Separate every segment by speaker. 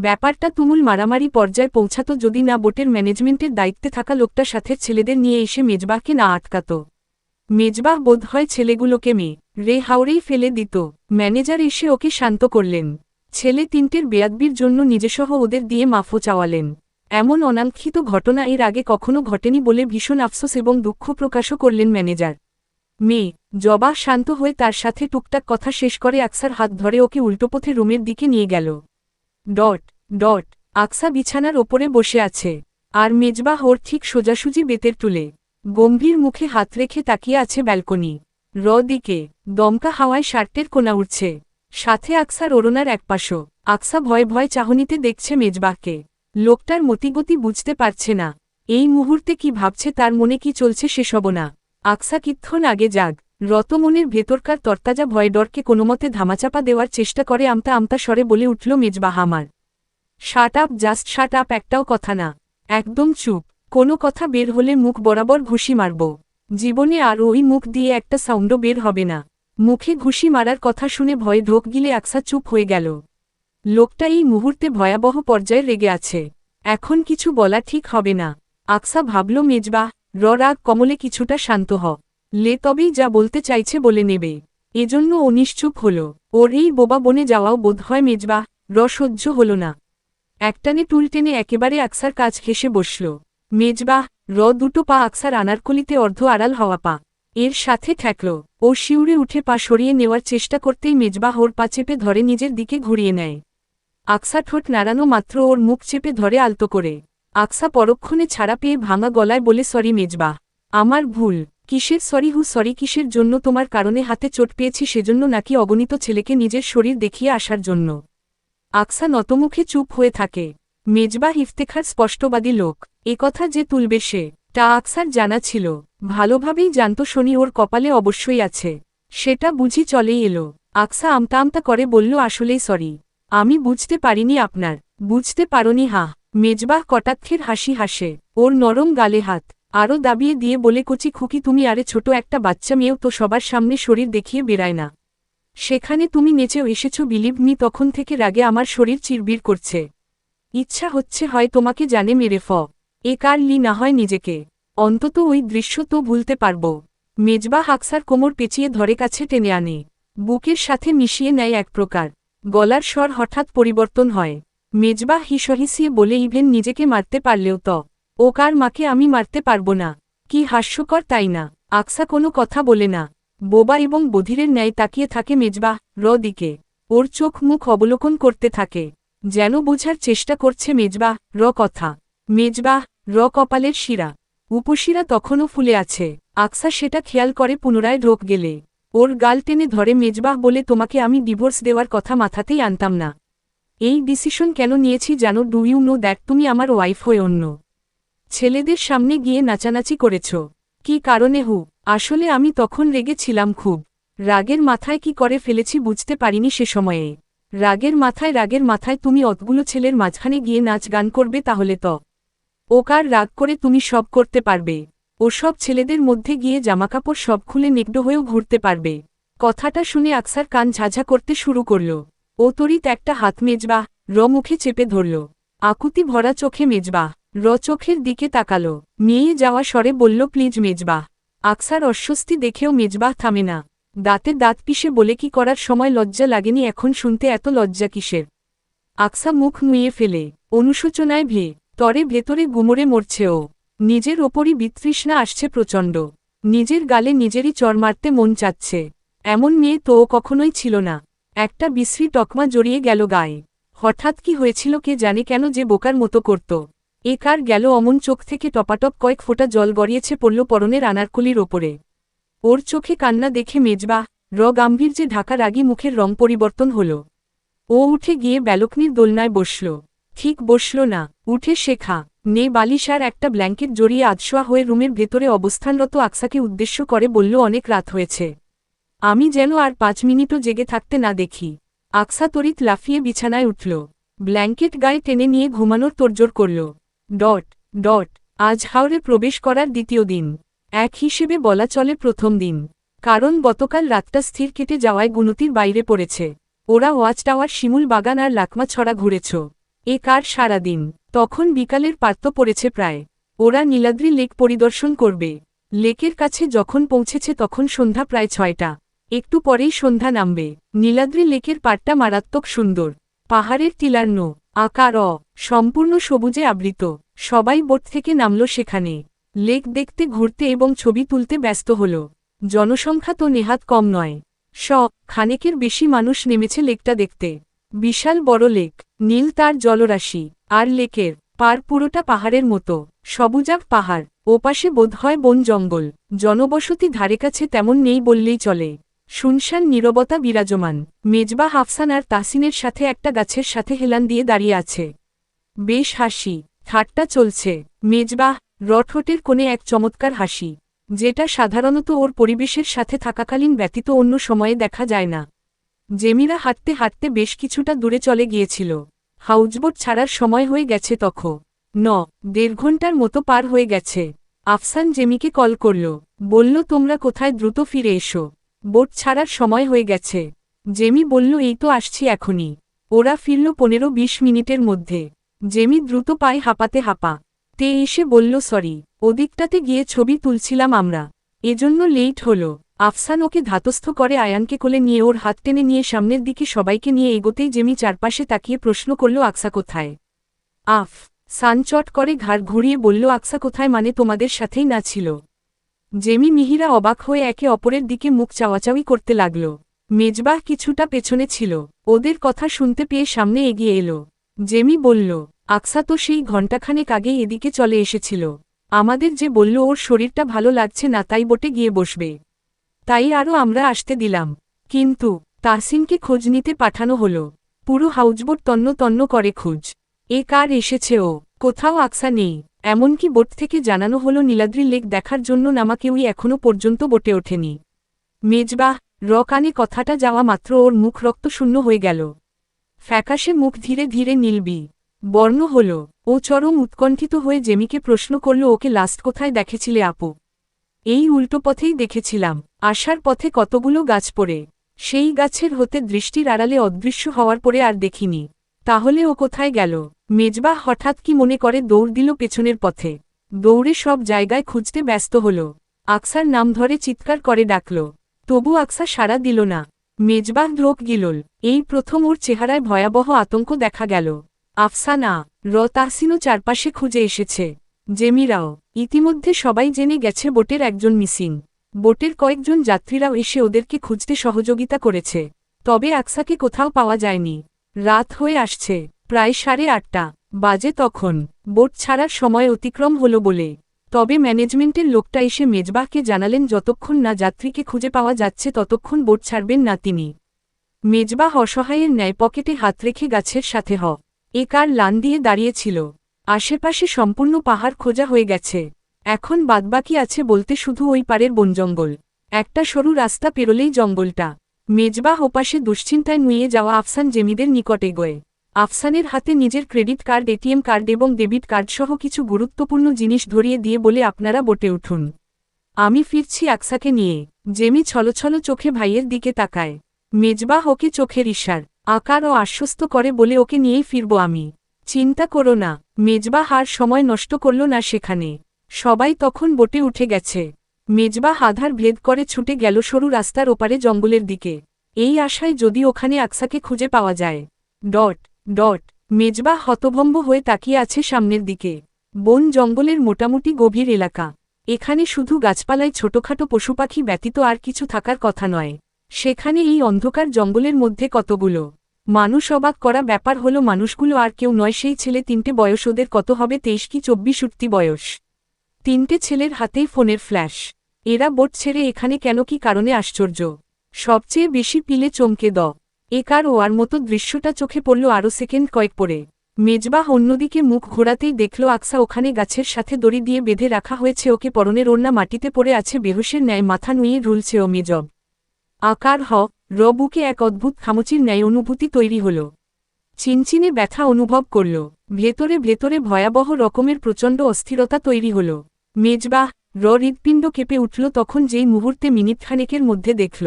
Speaker 1: ব্যাপারটা তুমুল মারামারি পর্যায়ে পৌঁছাত যদি না বোটের ম্যানেজমেন্টের দায়িত্বে থাকা লোকটা সাথে ছেলেদের নিয়ে এসে মেজবাহকে না আটকাত। মেজবাহ বোধহয় ছেলেগুলোকে রে হাওড়েই ফেলে দিত। ম্যানেজার এসে ওকে শান্ত করলেন। ছেলে তিনটের বেয়াদবির জন্য নিজেসহ ওদের দিয়ে মাফও চাওয়ালেন। এমন অনাকাঙ্ক্ষিত ঘটনা এর আগে কখনো ঘটেনি বলে ভীষণ আফসোস এবং দুঃখ প্রকাশও করলেন ম্যানেজার। জবা শান্ত হয়ে তার সাথে টুকটাক কথা শেষ করে আকসার হাত ধরে ওকে উল্টোপথে রুমের দিকে নিয়ে গেল। আকসা বিছানার ওপরে বসে আছে, আর মেজবাহ ওর ঠিক সোজাসুজি বেতের টুলে গম্ভীর মুখে হাত রেখে তাকিয়ে আছে ব্যালকনি দিকে। দমকা হাওয়ায় শার্টের কোনা উঠছে, সাথে আকসার ওড়নার একপাশও। আকসা ভয় ভয় চাহনিতে দেখছে মেজবাহকে। লোকটার মতিগতি বুঝতে পারছে না। এই মুহূর্তে কি ভাবছে, তার মনে কি চলছে সেসবও না। আকসা কিক্ষণ আগে জাগ রতমনের ভেতরকার তরতাজা ভয় ডরকে কোনোমতে ধামাচাপা দেওয়ার চেষ্টা করে আমতা আমতা স্বরে বলে উঠল, মেজবাহ আমার। Shut up, just shut up, একটাও কথা না, একদম চুপ। কোনো কথা বের হলে মুখ বরাবর ঘুষি মারব। জীবনে আর ওই মুখ দিয়ে একটা সাউন্ডও বের হবে না। মুখে ঘুষি মারার কথা শুনে ভয়ে ঢোক গিলে আকসা চুপ হয়ে গেল। লোকটা এই মুহূর্তে ভয়াবহ পর্যায়ে রেগে আছে, এখন কিছু বলা ঠিক হবে না। আকসা ভাবল, মেজবাহ রাগ কমলে কিছুটা শান্ত তবেই যা বলতে চাইছে বলে নেবে। এজন্য ও নিশ্চুপ হল। ওর এই বোবা বনে যাওয়াও বোধহয় মেজবাহ সহ্য হল না। একটানে টুল টেনে একেবারে আকসার কাছ ঘেঁষে বসল। মেজবাহ দুটো পা আকসার আনারকলিতে অর্ধ আড়াল হওয়া পা এর সাথে ঠেকল। ও শিউরে উঠে পা সরিয়ে নেওয়ার চেষ্টা করতেই মেজবাহ ওর পা চেপে ধরে নিজের দিকে ঘুরিয়ে নেয়। আকসা ঠোঁট নাড়ানো মাত্র ওর মুখ চেপে ধরে আলতো করে। আকসা পরক্ষণে ছাড়া পেয়ে ভাঙা গলায় বলে, সরি মেজবাহ, আমার ভুল। কিসের সরি? সরি কিসের জন্য? তোমার কারণে হাতে চোট পেয়েছি সেজন্য, নাকি অগণিত ছেলেকে নিজের শরীর দেখিয়ে আসার জন্য? আকসা নতমুখে চুপ হয়ে থাকে। মেজবাহ ইফতেখার স্পষ্টবাদী লোক, কথা যে তুলবে তা আকসার জানা ছিল। ভালোভাবেই জানত শনি ওর কপালে অবশ্যই আছে, সেটা বুঝি চলেই এলো। আকসা আমতা আমতা করে বলল, আসলেই সরি, আমি বুঝতে পারিনি আপনার। বুঝতে পারোনি? মেজবাহ কটাক্ষের হাসি হাসে। ওর নরম গালে হাত আরও দাবিয়ে দিয়ে বলে, কচি খুকি তুমি, আরে ছোট একটা বাচ্চা মেয়েও তো সবার সামনে শরীর দেখিয়ে বেড়ায় না। সেখানে তুমি নেচেও এসেছ, বিলিভ মি। তখন থেকে রাগে আমার শরীর চিরবির করছে। ইচ্ছা হচ্ছে হয় তোমাকে জানে মেরে কারলি না হয় নিজেকে। অন্তত ওই দৃশ্য তো ভুলতে পারব। মেজবাহ আকসার কোমর পেঁচিয়ে ধরে কাছে টেনে আনে, বুকের সাথে মিশিয়ে নেয় এক প্রকার। গলার স্বর হঠাৎ পরিবর্তন হয়। মেজবাহ হিসহিসিয়ে বলে, ইভেন নিজেকে মারতে পারলেও কার মাকে আমি মারতে পারব না? কি হাস্যকর, তাই না? আকসা কোনো কথা বলে না, বোবা এবং বধিরের ন্যায় তাকিয়ে থাকে মেজবাহ দিকে। ওর চোখ মুখ অবলোকন করতে থাকে, যেন বোঝার চেষ্টা করছে মেজবাহ কথা। মেজবাহ কপালের শিরা উপশিরা তখনও ফুলে আছে। আকসা সেটা খেয়াল করে পুনরায় ঢোক গেলে ওর গাল টেনে ধরে। মেজবাহ বলে, তোমাকে আমি ডিভোর্স দেওয়ার কথা মাথাতেই আনতাম না। এই ডিসিশন কেন নিয়েছি জানো? ডু ইউ নো দ্যাট তুমি আমার ওয়াইফ হয়ে অন্য ছেলেদের সামনে গিয়ে নাচানাচি করেছ? কি কারণে? আসলে আমি তখন রেগেছিলাম খুব। রাগের মাথায় কি করে ফেলেছি বুঝতে পারিনি সে সময়ে। রাগের মাথায় তুমি অতগুলো ছেলের মাঝখানে গিয়ে নাচ গান করবে, তাহলে কার রাগ করে তুমি সব করতে পারবে। ওসব ছেলেদের মধ্যে গিয়ে জামাকাপড় সব খুলে নেকড়ো হয়েও ঘুরতে পারবে। কথাটা শুনে আকসার কান ঝাঝা করতে শুরু করল। ও তড়িৎ একটা হাত মেজবাহ মুখে চেপে ধরল। আকুতি ভরা চোখে মেজবাহ চোখের দিকে তাকালো। মেয়ে যাওয়া স্বরে বলল, প্লিজ মেজবাহ। আকসার অস্বস্তি দেখেও মেজবাহ থামে না। দাঁতে দাঁত পিষে বলে, কি করার সময় লজ্জা লাগেনি? এখন শুনতে এত লজ্জা কিসের? আকসা মুখ নুয়ে ফেলে অনুশোচনায় তরে ভেতরে গুমরে মরছে ও। নিজের ওপরই বিতৃষ্ণা আসছে প্রচণ্ড। নিজের গালে নিজেরই চড় মারতে মন চাচ্ছে। এমন মেয়ে তো ও কখনোই ছিল না। একটা বিশ্রী টকমা জড়িয়ে গেল গায়ে। হঠাৎ কি হয়েছিল কে জানে, কেন যে বোকার মতো করত। কার গেল অমন চোখ থেকে টপাটপ কয়েক ফোঁটা জল গড়িয়েছে পড়ল পরনের আনারকলির ওপরে। ওর চোখে কান্না দেখে মেজবাহ গাম্ভীর্যে ঢাকা রাগী মুখের রং পরিবর্তন হল। ও উঠে গিয়ে ব্যালকনির দোলনায় বসল। ঠিক বসল না, উঠে শেখা বালিশ আর একটা ব্ল্যাঙ্কেট জড়িয়ে আধশোয়া হয়ে রুমের ভেতরে অবস্থানরত আকসাকে উদ্দেশ্য করে বলল, অনেক রাত হয়েছে, আমি যেন আর 5 মিনিটও জেগে থাকতে না দেখি। আকসা তড়িৎ লাফিয়ে বিছানায় উঠল, ব্ল্যাঙ্কেট গায়ে টেনে নিয়ে ঘুমানোর তোড়জোড় করল। আজ হাওড়ে প্রবেশ করার দ্বিতীয় দিন, এক হিসেবে বলা চলে প্রথম দিন। কারণ গতকাল রাতটা স্থির কেটে যাওয়ায় গুনতির বাইরে পড়েছে। ওরা ওয়াচ টাওয়ার, শিমুল বাগান আর লাকমা ছড়া ঘুরেছ। এ কার সারাদিন। তখন বিকালের পাত্র পড়েছে প্রায়। ওরা নীলাদ্রি লেক পরিদর্শন করবে। লেকের কাছে যখন পৌঁছেছে তখন সন্ধ্যা প্রায় 6টা। একটু পরেই সন্ধ্যা নামবে। নীলাদ্রি লেকের পাড়টা মারাত্মক সুন্দর। পাহাড়ের টিলার্ন আকার সম্পূর্ণ সবুজে আবৃত। সবাই বোট থেকে নামল সেখানে। লেক দেখতে ঘুরতে এবং ছবি তুলতে ব্যস্ত হল। জনসংখ্যা তো নেহাত কম নয়। খানেকের বেশি মানুষ নেমেছে লেকটা দেখতে। বিশাল বড় লেক, নীল তার জলরাশি, আর লেকের পার পুরোটা পাহাড়ের মতো। সবুজাভ পাহাড়, ওপাশে বোধহয় বন জঙ্গল। জনবসতি ধারেকাছে তেমন নেই বললেই চলে। শুনশান নীরবতা বিরাজমান। মেজবাহ আফসান আর তাহসিনের সাথে একটা গাছের সাথে হেলান দিয়ে দাঁড়িয়ে আছে। বেশ হাসি ঠাট্টা চলছে। মেজবাহ রটহটের কোণে এক চমৎকার হাসি, যেটা সাধারণত ওর পরিবেশের সাথে থাকাকালীন ব্যতীত অন্য সময়ে দেখা যায় না। জেমিরা হাঁটতে হাঁটতে বেশ কিছুটা দূরে চলে গিয়েছিল। হাউজবোট ছাড়ার সময় হয়ে গেছে তখন। 1.5 ঘন্টার মতো পার হয়ে গেছে। আফসান জেমিকে কল করল, বলল তোমরা কোথায়, দ্রুত ফিরে এসো, বোট ছাড়ার সময় হয়ে গেছে। জেমি বলল এই তো আসছি এখনই। ওরা ফিরল 15-20 মিনিটের মধ্যে। জেমি দ্রুত পায়ে হাঁপাতে তে এসে বলল সরি, ওদিকটাতে গিয়ে ছবি তুলছিলাম আমরা, এজন্য লেট হলো। আফসান ওকে ধাতস্থ করে আয়ানকে কোলে নিয়ে ওর হাত টেনে নিয়ে সামনের দিকে সবাইকে নিয়ে এগোতেই জেমি চারপাশে তাকিয়ে প্রশ্ন করল আকসা কোথায়। সান চট করে ঘাড় ঘুরিয়ে বলল আকসা কোথায় মানে তোমাদের সাথেই না ছিল। জেমি মিহিরা অবাক হয়ে একে অপরের দিকে মুখ চাওয়াচাওয়ি করতে লাগল। মেজবাহ কিছুটা পেছনে ছিল, ওদের কথা শুনতে পেয়ে সামনে এগিয়ে এলো। জেমি বলল আকসা তো সেই ঘণ্টাখানেক আগেই এদিকে চলে এসেছিল। আমাদের যে বলল ওর শরীরটা ভালো লাগছে না তাই বোটে গিয়ে বসবে, তাই আরও আমরা আসতে দিলাম। কিন্তু তাহসিনকে খোঁজ নিতে পাঠানো হলো। পুরো হাউজবোট তন্ন তন্ন করে খোঁজ। এ কার এসেছে, ও কোথাও আকসা নেই। এমনকি বোট থেকে জানানো হলো নীলাদ্রি লেক দেখার জন্য নামা কেউই এখনও পর্যন্ত বোটে ওঠেনি। মেজবাহ কানে কথাটা যাওয়া মাত্র ওর মুখ রক্তশূন্য হয়ে গেল। ফ্যাকাশে মুখ ধীরে ধীরে নীলবি বর্ণ হল। ও চরম উৎকণ্ঠিত হয়ে জেমিকে প্রশ্ন করল ওকে লাস্ট কোথায় দেখেছিলে আপু। এই উল্টো পথেই দেখেছিলাম, আসার পথে কতগুলো গাছ পড়ে, সেই গাছের হতে দৃষ্টির আড়ালে অদৃশ্য হওয়ার পরে আর দেখিনি। তাহলে ও কোথায় গেল। মেজবাহ হঠাৎ কি মনে করে দৌড় দিল পেছনের পথে। দৌড়ে সব জায়গায় খুঁজতে ব্যস্ত হল। আকসার নাম ধরে চিৎকার করে ডাকল, তবু আকসা সাড়া দিল না। মেজবাহ ঢোক গিলল। এই প্রথম ওর চেহারায় ভয়াবহ আতঙ্ক দেখা গেল। আফসানা তাহসিনও চারপাশে খুঁজে এসেছে। জেমিরাও। ইতিমধ্যে সবাই জেনে গেছে বোটের একজন মিসিং। বোটের কয়েকজন যাত্রীরাও এসে ওদেরকে খুঁজতে সহযোগিতা করেছে। তবে আকসাকে কোথাও পাওয়া যায়নি। রাত হয়ে আসছে, প্রায় 8:30 বাজে তখন। বোট ছাড়ার সময় অতিক্রম হলো বলে। তবে ম্যানেজমেন্টের লোকটা এসে মেজবাহকে জানালেন যতক্ষণ না যাত্রীকে খুঁজে পাওয়া যাচ্ছে ততক্ষণ বোট ছাড়বেন না তিনি। মেজবাহ অসহায়ের ন্যায় পকেটে হাত রেখে গাছের সাথে এ কার লান দিয়ে দাঁড়িয়েছিল। আশেপাশে সম্পূর্ণ পাহাড় খোঁজা হয়ে গেছে। এখন বাদবাকি আছে বলতে শুধু ওই পারের বনজঙ্গল। একটা সরু রাস্তা পেরোলেই জঙ্গলটা। মেজবাহ ওপাশে দুশ্চিন্তায় নুয়ে যাওয়া আফসান জেমিদের নিকটে গয়ে আফসানের হাতে নিজের ক্রেডিট কার্ড, এটিএম কার্ড এবং ডেবিট কার্ড সহ কিছু গুরুত্বপূর্ণ জিনিস ধরিয়ে দিয়ে বলে আপনারা বোটে উঠুন, আমি ফিরছি আকসাকে নিয়ে। জেমি ছলছল চোখে ভাইয়ের দিকে তাকায়। মেজবাহ ওকে চোখের ইশার আকার ও আশ্বস্ত করে বলে ওকে নিয়েই ফিরব আমি, চিন্তা করো না। মেজবাহ আর সময় নষ্ট করল না সেখানে। সবাই তখন বোটে উঠে গেছে। মেজবাহ আধার ভেদ করে ছুটে গেল সরু রাস্তার ওপারে জঙ্গলের দিকে, এই আশায় যদি ওখানে আকসাকে খুঁজে পাওয়া যায়। মেজবাহ হতভম্ব হয়ে তাকিয়ে আছে সামনের দিকে। বন জঙ্গলের মোটামুটি গভীর এলাকা। এখানে শুধু গাছপালায় ছোটখাটো পশুপাখি ব্যতীত আর কিছু থাকার কথা নয়। সেখানে এই অন্ধকার জঙ্গলের মধ্যে কতগুলো মানুষ। অবাক করা ব্যাপার হলো মানুষগুলো আর কেউ নয়, সেই ছেলে তিনটে। বয়স ওদের কত হবে, 23 কি 24 উঠতি বয়স। তিনটে ছেলের হাতেই ফোনের ফ্ল্যাশ। এরা বোট ছেড়ে এখানে কেন, কি কারণে আশ্চর্য। সবচেয়ে বেশি পিলে চমকে এ কার ওয়ার মতো দৃশ্যটা চোখে পড়ল আরও সেকেন্ড কয়েক পরে। মেজবাহ অন্যদিকে মুখ ঘোরাতেই দেখল আকসা ওখানে গাছের সাথে দড়ি দিয়ে বেঁধে রাখা হয়েছে। ওকে পরনের ওড়না মাটিতে পড়ে আছে, বেহুশের ন্যায় মাথা নুয়ে ঢুলছে ও। মেজব আকার বুকে এক অদ্ভুত খামচির ন্যায় অনুভূতি তৈরি হল। চিনচিনে ব্যথা অনুভব করল। ভেতরে ভেতরে ভয়াবহ রকমের প্রচণ্ড অস্থিরতা তৈরি হল। মেজবাহ হৃৎপিণ্ড কেঁপে উঠল তখন যেই মুহূর্তে মিনিটখানেকের মধ্যে দেখল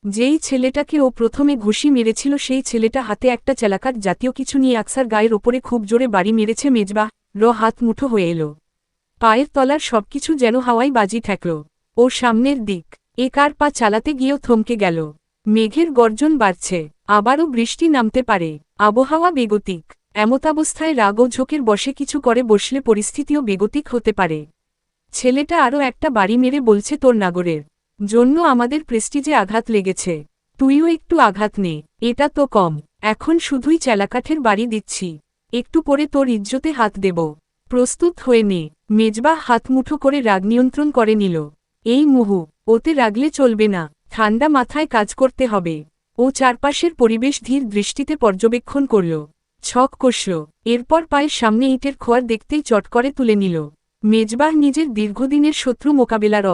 Speaker 1: যেই ছেলেটাকে ও প্রথমে ঘুষি মেরেছিল সেই ছেলেটা হাতে একটা চালাকাট জাতীয় কিছু নিয়ে আকসার গায়ের ওপরে খুব জোরে বাড়ি মেরেছে। মেজবাহ হাত মুঠো হয়ে এলো। পায়ের তলার সবকিছু যেন হাওয়ায় বাজি ঠেকল। ও সামনের দিক একার পা চালাতে গিয়েও থমকে গেল। মেঘের গর্জন বাড়ছে, আবারও বৃষ্টি নামতে পারে। আবহাওয়া বেগতিক। এমতাবস্থায় রাগ ও ঝোঁকের বশে কিছু করে বসলে পরিস্থিতিও বেগতিক হতে পারে। ছেলেটা আরও একটা বাড়ি মেরে বলছে, তোর নাগরের জন্য আমাদের প্রেস্টিজে আঘাত লেগেছে, তুইও একটু আঘাত নে। এটা তো কম, এখন শুধুই চেলাকাঠের বাড়ি দিচ্ছি, একটু পরে তোর ইজ্জতে হাত দেব, প্রস্তুত হয়ে নে। মেজবাহ হাত মুঠো করে রাগ নিয়ন্ত্রণ করে নিল। এই মুহু, ওতে রাগলে চলবে না, ঠান্ডা মাথায় কাজ করতে হবে। ও চারপাশের পরিবেশ ধীর দৃষ্টিতে পর্যবেক্ষণ করল, ছক কষল, এরপর পায়ের সামনে ইটের খোয়ার দেখতেই চট করে তুলে নিল। মেজবাহ নিজের দীর্ঘদিনের শত্রু মোকাবেলার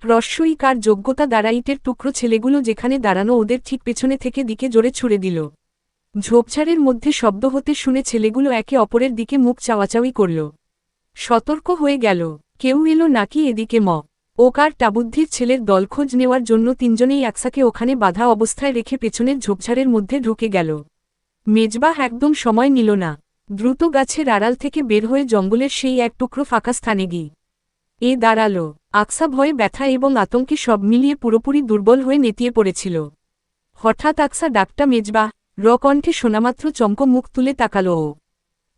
Speaker 1: রস্যইকার যোগ্যতা দ্বারা ইটের টুকরো ছেলেগুলো যেখানে দাঁড়ানো ওদের ঠিক পেছনে থেকে দিকে জোরে ছুড়ে দিল। ঝোপঝাড়ের মধ্যে শব্দ হতে শুনে ছেলেগুলো একে অপরের দিকে মুখ চাওয়াচাওয়ি করল। সতর্ক হয়ে গেল, কেউ এলো নাকি এদিকে। ওকার টাবুদ্ধির ছেলের দল খোঁজ নেওয়ার জন্য তিনজনেই আকসাকে ওখানে বাধা অবস্থায় রেখে পেছনের ঝোপঝাড়ের মধ্যে ঢুকে গেল। মেজবাহ একদম সময় নিল না, দ্রুত গাছের আড়াল থেকে বের হয়ে জঙ্গলের সেই এক টুকরো ফাঁকা স্থানে দাঁড়াল। আকসা ভয়ে ব্যথা এবং আতঙ্কে সব মিলিয়ে পুরোপুরি দুর্বল হয়ে নেতিয়ে পড়েছিল। হঠাৎ আকসা ডাকটা মেজবাহ কণ্ঠে শোনামাত্র চমক মুখ তুলে তাকাল ও।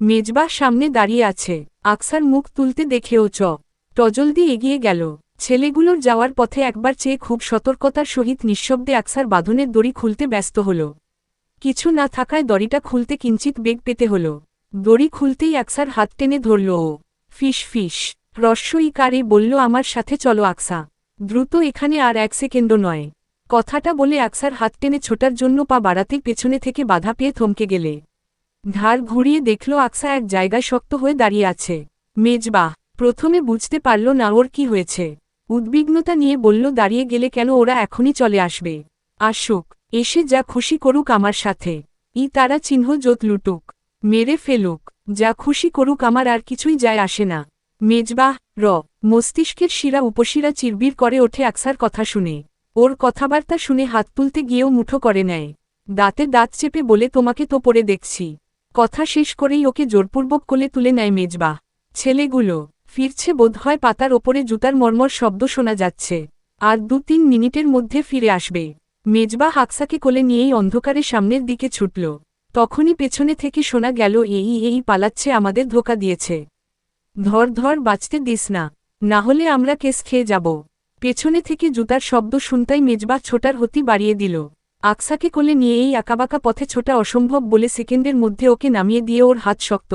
Speaker 1: মেজবাহ সামনে দাঁড়িয়ে আছে। আকসার মুখ তুলতে দেখেও টজলদি এগিয়ে গেল। ছেলেগুলোর যাওয়ার পথে একবার চেয়ে খুব সতর্কতার সহিত নিঃশব্দে আকসার বাঁধনের দড়ি খুলতে ব্যস্ত হল। কিছু না থাকায় দড়িটা খুলতে কিঞ্চিত বেগ পেতে হল। দড়ি খুলতেই আকসার হাত টেনে ধরল ও। ফিস ফিস রস্যইকারে বলল, আমার সাথে চলো আকসা, দ্রুত, এখানে আর এক সেকেন্ডও নয়। কথাটা বলে আকসার হাত টেনে ছোটার জন্য পা বাড়াতেই পেছনে থেকে বাধা পেয়ে থমকে গেলে। ধার ঘুরিয়ে দেখল আকসা এক জায়গায় শক্ত হয়ে দাঁড়িয়ে আছে। মেজবাহ প্রথমে বুঝতে পারল না ওর কি হয়েছে। উদ্বিগ্নতা নিয়ে বলল, দাঁড়িয়ে গেলে কেন, ওরা এখনই চলে আসবে। আসুক, এসে যা খুশি করুক আমার সাথে। তারা চিহ্ন জোত লুটুক, মেরে ফেলুক, যা খুশি করুক, আমার আর কিছুই যায় আসে না। মেজবাহ মস্তিষ্কের শিরা উপশিরা চিরবির করে ওঠে আকসার কথা শুনে। ওর কথাবার্তা শুনে হাত তুলতে গিয়েও মুঠো করে নেয়। দাঁতে দাঁত চেপে বলে, তোমাকে তো পড়ে দেখছি। কথা শেষ করেই ওকে জোরপূর্বক কোলে তুলে নেয় মেজবাহ। ছেলেগুলো ফিরছে বোধহয়, পাতার ওপরে জুতার মর্মর শব্দ শোনা যাচ্ছে। আর 2-3 মিনিটের মধ্যে ফিরে আসবে। মেজবাহ আকসাকে কোলে নিয়েই অন্ধকারে সামনের দিকে ছুটল। তখনই পেছনে থেকে শোনা গেল, এই পালাচ্ছে, আমাদের ধোঁকা দিয়েছে। ধর ধর, বাঁচতে দিস না, না হলে আমরা কেস খেয়ে যাব। পেছনে থেকে জুতার শব্দ শুনতাই মেজবাহ ছোটার গতি বাড়িয়ে দিল। আকসাকে কোলে নিয়ে এই আঁকাবাঁকা পথে ছোটা অসম্ভব বলে সেকেন্ডের মধ্যে ওকে নামিয়ে দিয়ে ওর হাত শক্ত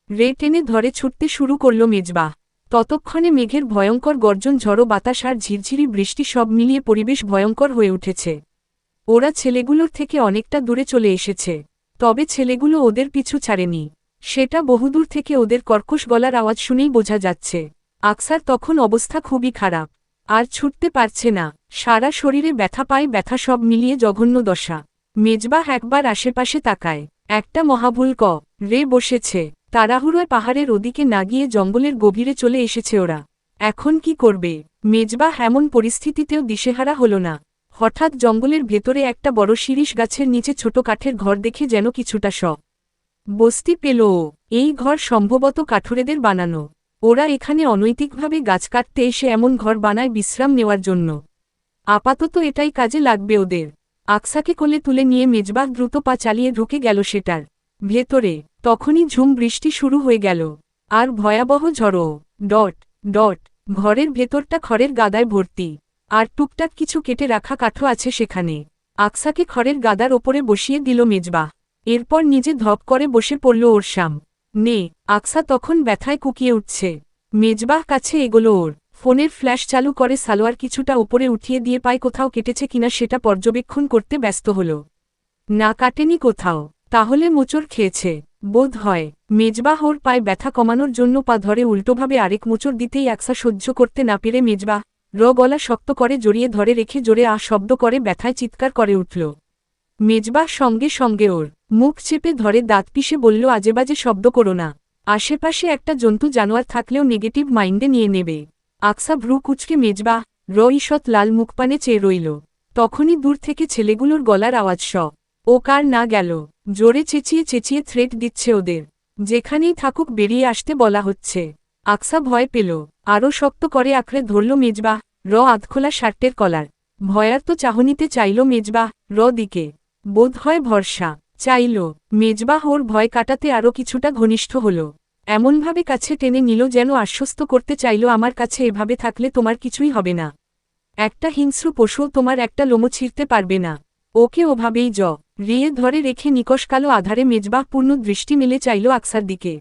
Speaker 1: রে টেনে ধরে ছুটতে শুরু করল মেজবাহ। ততক্ষণে মেঘের ভয়ঙ্কর গর্জন, ঝড়ো বাতাস আর ঝিরঝিরি বৃষ্টি সব মিলিয়ে পরিবেশ ভয়ঙ্কর হয়ে উঠেছে। ওরা ছেলেগুলোর থেকে অনেকটা দূরে চলে এসেছে, তবে ছেলেগুলো ওদের পিছু ছাড়েনি। সেটা বহুদূর থেকে ওদের কর্কশ গলার আওয়াজ শুনেই বোঝা যাচ্ছে। আকসার তখন অবস্থা খুবই খারাপ, আর ছুটতে পারছে না, সারা শরীরে ব্যথা, পায় ব্যথা, সব মিলিয়ে জঘন্য দশা। মেজবাহ একবার আশেপাশে তাকায়, একটা মহাভুল রে বসেছে। তাড়াহুড়োয় পাহাড়ের ওদিকে না গিয়ে জঙ্গলের গভীরে চলে এসেছে ওরা। এখন কি করবে? মেজবাহ এমন পরিস্থিতিতেও দিশেহারা হল না। হঠাৎ জঙ্গলের ভেতরে একটা বড় শিরিষ গাছের নিচে ছোট কাঠের ঘর দেখে যেন কিছুটা বস্তি পেল ও। এই ঘর সম্ভবত কাঠুরেদের বানানো। ওরা এখানে অনৈতিকভাবে গাছ কাটতে এসে এমন ঘর বানায় বিশ্রাম নেওয়ার জন্য। আপাতত এটাই কাজে লাগবে ওদের। আকসাকে কোলে তুলে নিয়ে মেজবাহ দ্রুত পা চালিয়ে ঢুকে গেল সেটার ভেতরে। তখনই ঝুম বৃষ্টি শুরু হয়ে গেল, আর ভয়াবহ ঝড়ও। ঘরের ভেতরটা খড়ের গাদায় ভর্তি, আর টুকটাক কিছু কেটে রাখা কাঠও আছে সেখানে। আকসাকে খড়ের গাদার ওপরে বসিয়ে দিল মেজবাহ, এরপর নিজে ধপ করে বসে পড়ল ওর সামনে। আকসা তখন ব্যথায় কুকিয়ে উঠছে। মেজবাহ কাছে এগোলো ওর। ফোনের ফ্ল্যাশ চালু করে সালোয়ার কিছুটা ওপরে উঠিয়ে দিয়ে পায় কোথাও কেটেছে কিনা সেটা পর্যবেক্ষণ করতে ব্যস্ত হল। না, কাটেনি কোথাও। তাহলে মোচড় খেয়েছে বোধ হয়। মেজবাহ ওর পায়ে ব্যথা কমানোর জন্য পা ধরে উল্টোভাবে আরেক মোচড় দিতেই আকসা সহ্য করতে না পেরে মেজবাহ গলা শক্ত করে জড়িয়ে ধরে রেখে জোরে শব্দ করে ব্যথায় চিৎকার করে উঠল। মেজবাহ সঙ্গে সঙ্গে ওর মুখ চেপে ধরে দাঁত পিষে বলল, আজেবাজে শব্দ করো না। আশেপাশে একটা জন্তু জানোয়ার থাকলেও নেগেটিভ মাইন্ডে নিয়ে নেবে। আকসা ভ্রু কুচকে মেজবাহ ঈষৎ লাল মুখপানে চেয়ে রইল। তখনই দূর থেকে ছেলেগুলোর গলার আওয়াজ ও কার না গেল, জোরে চেঁচিয়ে চেঁচিয়ে থ্রেট দিচ্ছে ওদের, যেখানেই থাকুক বেরিয়ে আসতে বলা হচ্ছে। আকসা ভয় পেল, আরও শক্ত করে আঁকড়ে ধরল মেজবাহ আধখোলা শার্টের কলার। ভয়ার্ত চাহনিতে চাইল মেজবাহ দিকে, বোধ হয় ভরসা চাইল। মেজবাহ ওর ভয় কাটাতে আরও কিছুটা ঘনিষ্ঠ হল, এমনভাবে কাছে টেনে নিল যেন আশ্বস্ত করতে চাইল, আমার কাছে এভাবে থাকলে তোমার কিছুই হবে না, একটা হিংস্র পশুও তোমার একটা লোমও ছিঁড়তে পারবে না। ওকে ওভাবেই রিয়ে ধরে রেখে নিকষ কালো আধারে মেজবাহ পূর্ণ দৃষ্টি মেলে চাইল আকসার দিকে।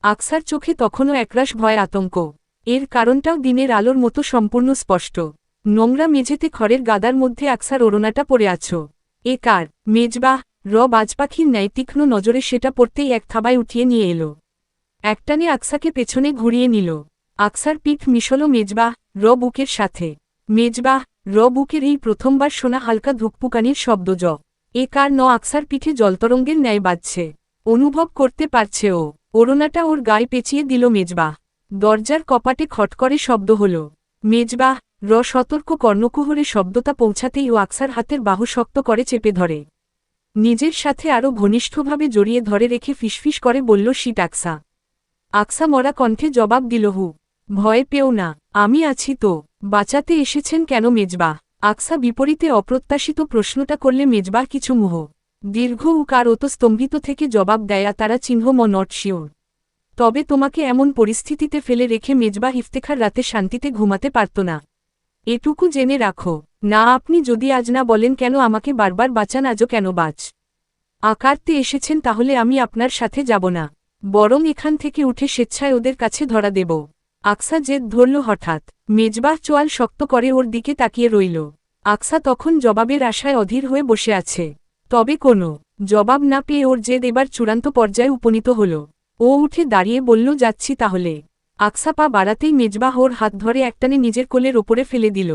Speaker 1: আকসার চোখে তখনও একরাশ ভয় আতঙ্ক, এর কারণটাও দিনের আলোর মতো সম্পূর্ণ স্পষ্ট। নোংরা মেঝেতে খড়ের গাদার মধ্যে আকসার ওড়নাটা পরে আছো। এ কার? মেজবাহ বাজপাখির ন্যায় তীক্ষ্ণ নজরে সেটা পড়তেই এক থাবায় উঠিয়ে নিয়ে এলো, একটানে আকসাকে পেছনে ঘুরিয়ে নিল। আকসার পিঠ মিশল মেজবাহ বুকের সাথে। মেজবাহ বুকের এই প্রথমবার শোনা হালকা ধুকপুকানির শব্দ এ কার আকসার পিঠে জলতরঙ্গের ন্যায় বাজছে, অনুভব করতে পারছে ও। ওড়নাটা ওর গায়ে পেঁচিয়ে দিল মেজবাহ। দরজার কপাটে খটকরে শব্দ হল। মেজবাহ সতর্ক কর্ণকুহরে শব্দটা পৌঁছাতেই ও আকসার হাতের বাহু শক্ত করে চেপে ধরে, নিজের সাথে আরও ঘনিষ্ঠভাবে জড়িয়ে ধরে রেখে ফিসফিস করে বলল, শিট আকসা। আকসা মরা কণ্ঠে জবাব দিল, ভয় পেও না, আমি আছি তো। বাঁচাতে এসেছেন কেন মেজবাহ? আকসা বিপরীতে অপ্রত্যাশিত প্রশ্নটা করলে মেজবাহ কিছু দীর্ঘ উকার ওত স্তম্ভিত থেকে জবাব দেয়, তারা চিহ্ন নট শিওর। তবে তোমাকে এমন পরিস্থিতিতে ফেলে রেখে মেজবাহ ইফতেখার রাতে শান্তিতে ঘুমাতে পারত না, এটুকু জেনে রাখো। না, আপনি যদি আজ না বলেন কেন আমাকে বারবার বাঁচান, আজও কেন আকারতে এসেছেন, তাহলে আমি আপনার সাথে যাব না, বরং এখান থেকে উঠে স্বেচ্ছায় ওদের কাছে ধরা দেব। আকসা জেদ ধরল হঠাৎ। মেজবাহ চোয়াল শক্ত করে ওর দিকে তাকিয়ে রইল। আকসা তখন জবাবের আশায় অধীর হয়ে বসে আছে, তবে কোনো জবাব না পেয়ে ওর জেদ এবার চূড়ান্ত পর্যায়ে উপনীত হল। ও উঠে দাঁড়িয়ে বলল, যাচ্ছি তাহলে। আকসা পা বাড়াতেই মেজবাহ ওর হাত ধরে একটানে নিজের কোলের ওপরে ফেলে দিল।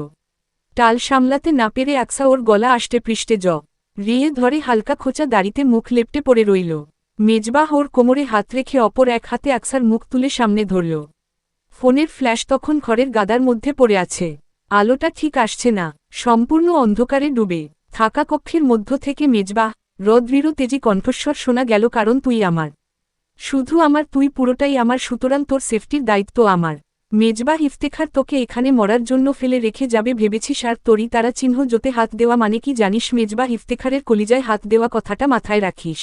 Speaker 1: টাল সামলাতে না পেরে আকসা ওর গলা আষ্টে পৃষ্ঠে রিয়ে ধরে হালকা খোঁচা দাড়িতে মুখ লেপটে পড়ে রইল। মেজবাহ ওর কোমরে হাত রেখে অপর এক হাতে আকসার মুখ তুলে সামনে ধরল। ফোনের ফ্ল্যাশ তখন ঘরের গাদার মধ্যে পড়ে আছে, আলোটা ঠিক আসছে না, সম্পূর্ণ অন্ধকারে ডুবে থাকা কক্ষের মধ্য থেকে মেজবাহ দৃঢ় তেজি কণ্ঠস্বর শোনা গেল, কারণ তুই আমার, শুধু আমার, তুই পুরোটাই আমার, সুতরাং তোর সেফটির দায়িত্ব আমার। মেজবাহ ইফতেখার তোকে এখানে মরার জন্য ফেলে রেখে যাবে ভেবেছিস, আর তোরই তারা চিহ্ন জোতে হাত দেওয়া মানে কি জানিস? মেজবাহ ইফতেখারের কলিজায় হাত দেওয়া কথাটা মাথায় রাখিস।